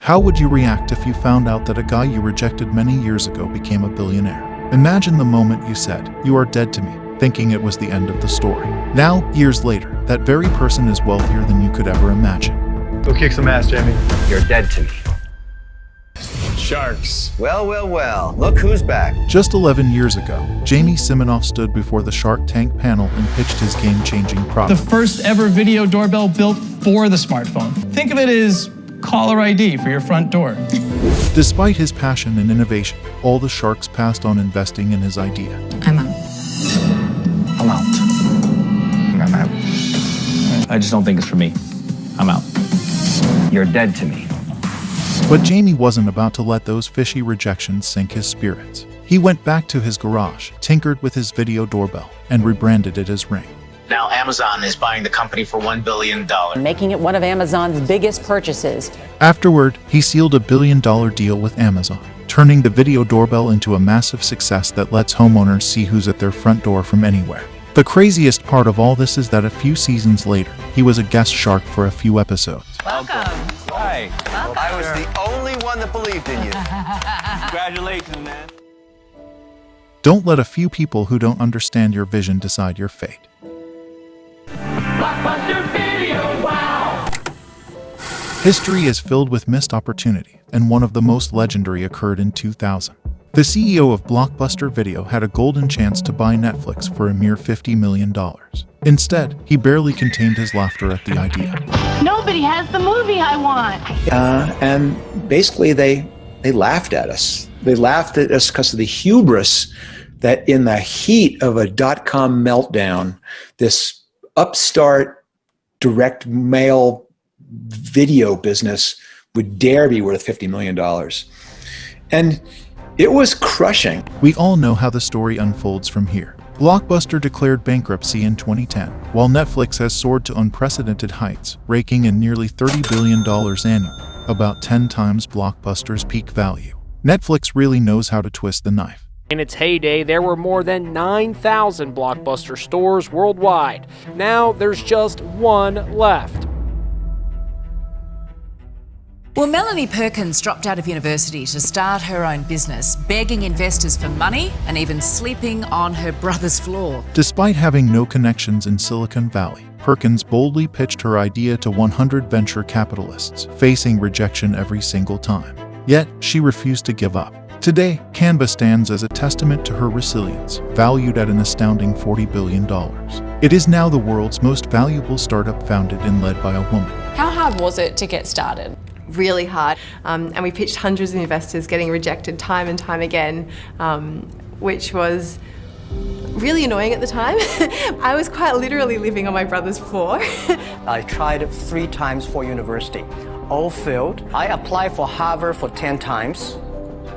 How would you react if you found out that a guy you rejected many years ago became a billionaire? Imagine the moment you said, "You are dead to me," thinking it was the end of the story. Now, years later, that very person is wealthier than you could ever imagine. Go kick some ass, Jamie. You're dead to me. Sharks. Well, look who's back. Just 11 years ago, Jamie Siminoff stood before the Shark Tank panel and pitched his game-changing product. The first ever video doorbell built for the smartphone. Think of it as caller ID for your front door. Despite his passion and innovation, all the sharks passed on investing in his idea. I'm out. I'm out. I'm out. I just don't think it's for me. I'm out. You're dead to me. But Jamie wasn't about to let those fishy rejections sink his spirits. He went back to his garage, tinkered with his video doorbell, and rebranded it as Ring. Now Amazon is buying the company for $1 billion. Making it one of Amazon's biggest purchases. Afterward, he sealed a $1 billion deal with Amazon, turning the video doorbell into a massive success that lets homeowners see who's at their front door from anywhere. The craziest part of all this is that a few seasons later, he was a guest shark for a few episodes. Welcome. Hi. Welcome. I was the only one that believed in you. Congratulations, man. Don't let a few people who don't understand your vision decide your fate. Blockbuster Video, wow! History is filled with missed opportunity, and one of the most legendary occurred in 2000. The CEO of Blockbuster Video had a golden chance to buy Netflix for a mere $50 million. Instead, he barely contained his laughter at the idea. Nobody has the movie I want. And basically they laughed at us. They laughed at us because of the hubris that in the heat of a dot-com meltdown, this upstart direct mail video business would dare be worth $50 million. And it was crushing. We all know how the story unfolds from here. Blockbuster declared bankruptcy in 2010, while Netflix has soared to unprecedented heights, raking in nearly $30 billion annually, about 10 times Blockbuster's peak value. Netflix really knows how to twist the knife. In its heyday, there were more than 9,000 Blockbuster stores worldwide. Now there's just one left. Well, Melanie Perkins dropped out of university to start her own business, begging investors for money and even sleeping on her brother's floor. Despite having no connections in Silicon Valley, Perkins boldly pitched her idea to 100 venture capitalists, facing rejection every single time. Yet, she refused to give up. Today, Canva stands as a testament to her resilience, valued at an astounding $40 billion. It is now the world's most valuable startup founded and led by a woman. How hard was it to get started? Really hard. And we pitched hundreds of investors, getting rejected time and time again, which was really annoying at the time. I was quite literally living on my brother's floor. I tried 3 times for university. All failed. I applied for Harvard for 10 times.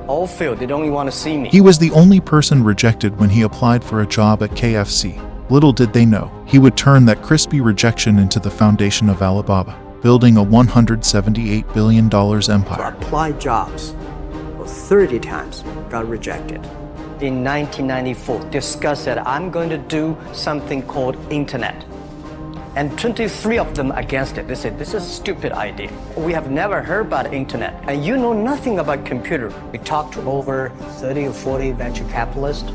All failed. They don't even want to see me. He was the only person rejected when he applied for a job at KFC. Little did they know, he would turn that crispy rejection into the foundation of Alibaba, building a $178 billion empire. Applied jobs. 30 times got rejected. In 1994, discussed that I'm going to do something called internet. And 23 of them against it. They said, this is a stupid idea. We have never heard about internet. And you know nothing about computer. We talked to over 30 or 40 venture capitalists.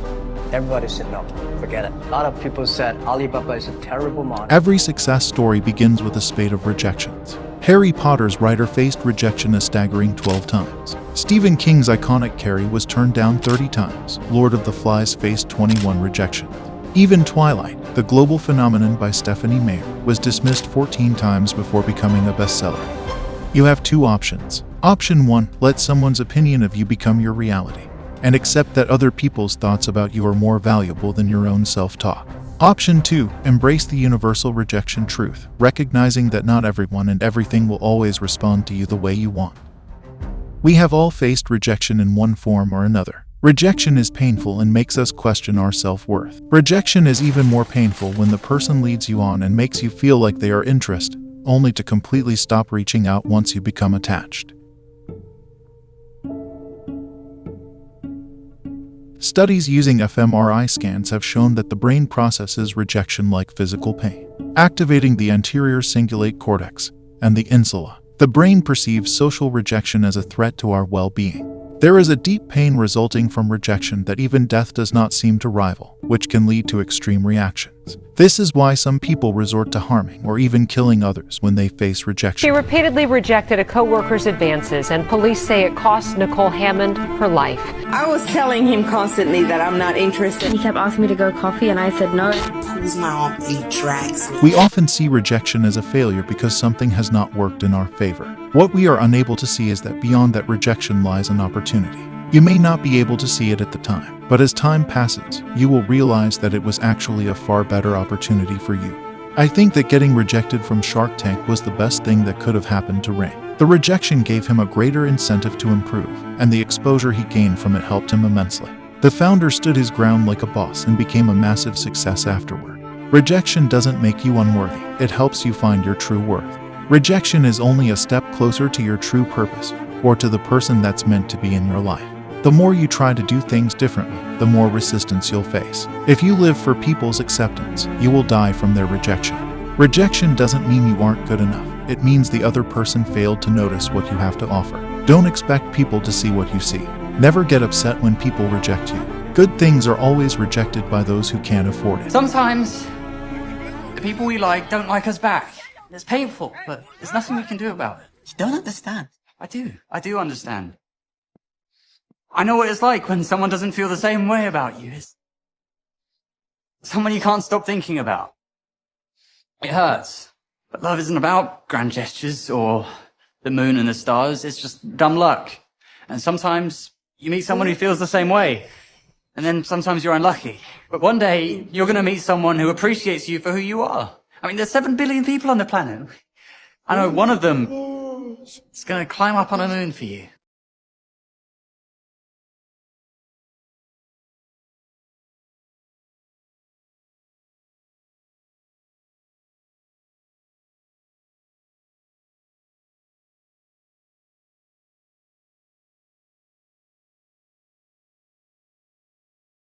Everybody said, no, forget it. A lot of people said Alibaba is a terrible model. Every success story begins with a spate of rejections. Harry Potter's writer faced rejection a staggering 12 times. Stephen King's iconic Carrie was turned down 30 times. Lord of the Flies faced 21 rejections. Even Twilight, the global phenomenon by Stephanie Meyer, was dismissed 14 times before becoming a bestseller. You have 2 options. Option 1, let someone's opinion of you become your reality, and accept that other people's thoughts about you are more valuable than your own self-talk. Option 2, embrace the universal rejection truth, recognizing that not everyone and everything will always respond to you the way you want. We have all faced rejection in one form or another. Rejection is painful and makes us question our self-worth. Rejection is even more painful when the person leads you on and makes you feel like they are interested, only to completely stop reaching out once you become attached. Studies using fMRI scans have shown that the brain processes rejection like physical pain, activating the anterior cingulate cortex and the insula, The brain perceives social rejection as a threat to our well-being. There is a deep pain resulting from rejection that even death does not seem to rival, which can lead to extreme reactions. This is why some people resort to harming or even killing others when they face rejection. She repeatedly rejected a co-worker's advances, and police say it cost Nicole Hammond her life. I was telling him constantly that I'm not interested. He kept asking me to go coffee, and I said no. Who's my aunt? He drags me. We often see rejection as a failure because something has not worked in our favor. What we are unable to see is that beyond that rejection lies an opportunity. You may not be able to see it at the time, but as time passes, you will realize that it was actually a far better opportunity for you. I think that getting rejected from Shark Tank was the best thing that could have happened to Ray. The rejection gave him a greater incentive to improve, and the exposure he gained from it helped him immensely. The founder stood his ground like a boss and became a massive success afterward. Rejection doesn't make you unworthy, it helps you find your true worth. Rejection is only a step closer to your true purpose, or to the person that's meant to be in your life. The more you try to do things differently, the more resistance you'll face. If you live for people's acceptance, you will die from their rejection. Rejection doesn't mean you aren't good enough. It means the other person failed to notice what you have to offer. Don't expect people to see what you see. Never get upset when people reject you. Good things are always rejected by those who can't afford it. Sometimes, the people we like don't like us back. It's painful, but there's nothing we can do about it. You don't understand. I do understand. I know what it's like when someone doesn't feel the same way about you. It's someone you can't stop thinking about. It hurts. But love isn't about grand gestures or the moon and the stars. It's just dumb luck. And sometimes you meet someone who feels the same way. And then sometimes you're unlucky. But one day you're going to meet someone who appreciates you for who you are. I mean, there's 7 billion people on the planet. I know one of them is going to climb up on a moon for you.